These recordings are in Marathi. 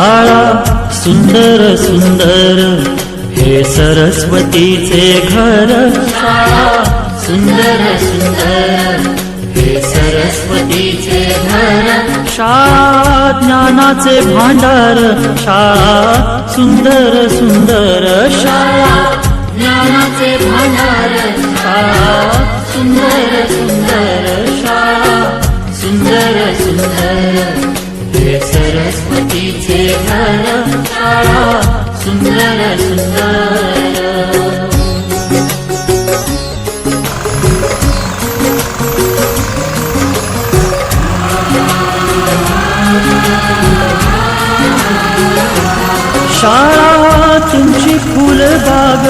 शाळा सुंदर सुंदर हे सरस्वतीचे घर. शाळा सुंदर सुंदर हे सरस्वतीचे घर. शाळा ज्ञानाचे भांडार. शाळा सुंदर सुंदर. शाळा ज्ञानाचे भांडार. शाळा सुंदर सुंदर. शाळा सुंदर सुंदर हे सरस्वतीचे घर. शाळा सुंदर सुंदर. शाळा तुमची फुलबाग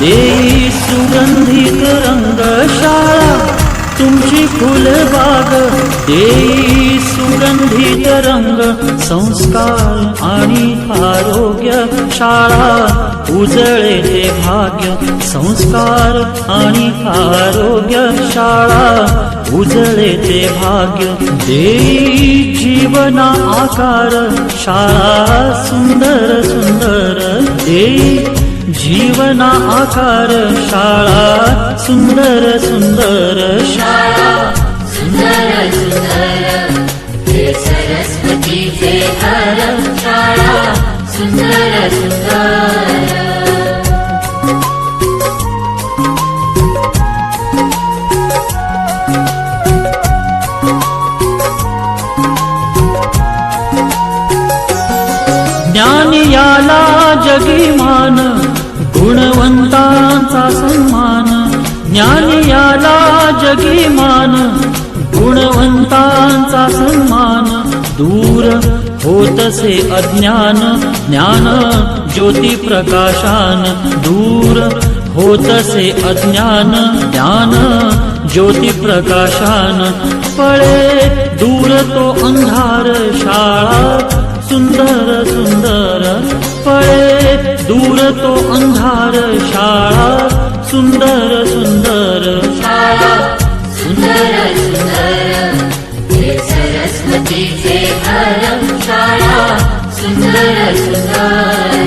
देई सुगंधित रंग. शाळा तुमची फुलबाग देई सुगंधित रंग. संस्कार आणि आरोग्य शाळा उजळे ते भाग्य. संस्कार आणि आरोग्य शाळा उजळे ते भाग्य. देई जीवना आकार. शाळा सुंदर सुंदर देई जीवना आकार. शाळा सुंदर सुंदर. शाळा सुंदर सुंदर हे सरस्वतीचे घर. शाळा सुंदर सुंदर. ज्ञान याला जगी मान. गुणवंतांचा सन्मान. ज्ञान याला जगी मान. गुणवंतांचा सन्मान. दूर होतसे अज्ञान. ज्ञान ज्योती प्रकाशान. दूर होतसे अज्ञान. ज्ञान ज्योती प्रकाशान. पळे दूर तो अंधार. शाळा सुंदर सुंदर. पळे दूर तो अंधार. शाळा सुंदर सुंदर. शाळा सुंदर सुंदर हे सरस्वतीचे घर. शाळा सुंदर सुंदर.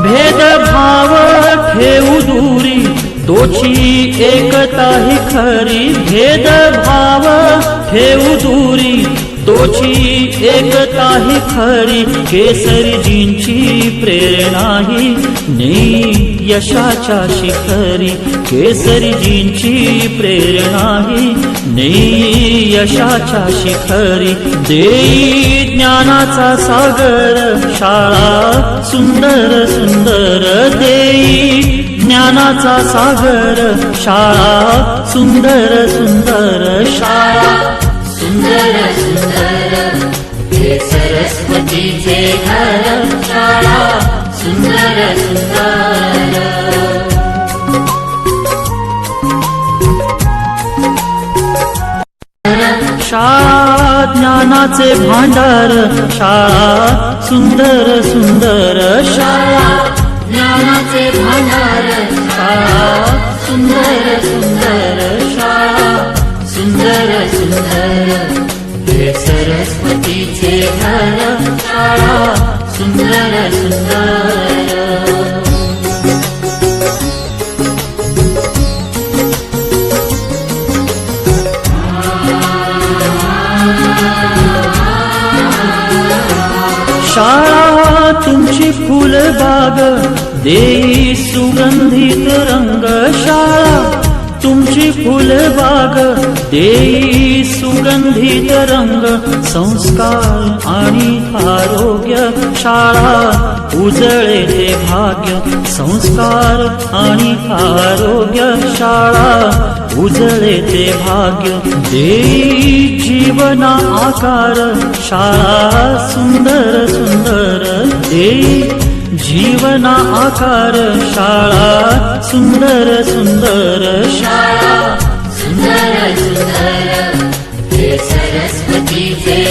भेदभाव ठेवू दूरी तोची एकता ही खरी. भेदभाव ठेवू दूरी तोची एकता ही खरी. केसरीजींची प्रेरणा ही नेई यशाच्या शिखरी. केसरीजींची प्रेरणा ही नेई यशाच्या शिखरी. देई ज्ञानाचा सागर. शाळा सुंदर सुंदर देई ज्ञानाचा सागर. शाळा सुंदर सुंदर. शाळा सुंदर सुंदर हे सरस्वतीचे घर. शाळा सुंदर सुंदर. शाळा ज्ञानाचे भांडार. शाळा सुंदर सुंदर. शाळा ज्ञानाचे भांडार. शाळा सुंदर सुंदर. शाळा सुंदर सुंदर हे सरस्वतीचे घर. शाळा सुंदर सुंदर. शाळा तुमची फुलबाग देई सुगंधित रंग. शाळा तुमची फुलबाग देई सुगंधित रंग. संस्कार आणि आरोग्य शाळा उजळे ते भाग्य. संस्कार आणि आरोग्य शाळा उजळे ते भाग्य. देई जीवना आकार. शाळा सुंदर सुंदर देई जीवना आकार. शाळा सुंदर सुंदर. शाळा सुंदर सुंदर हे सरस्वतीचे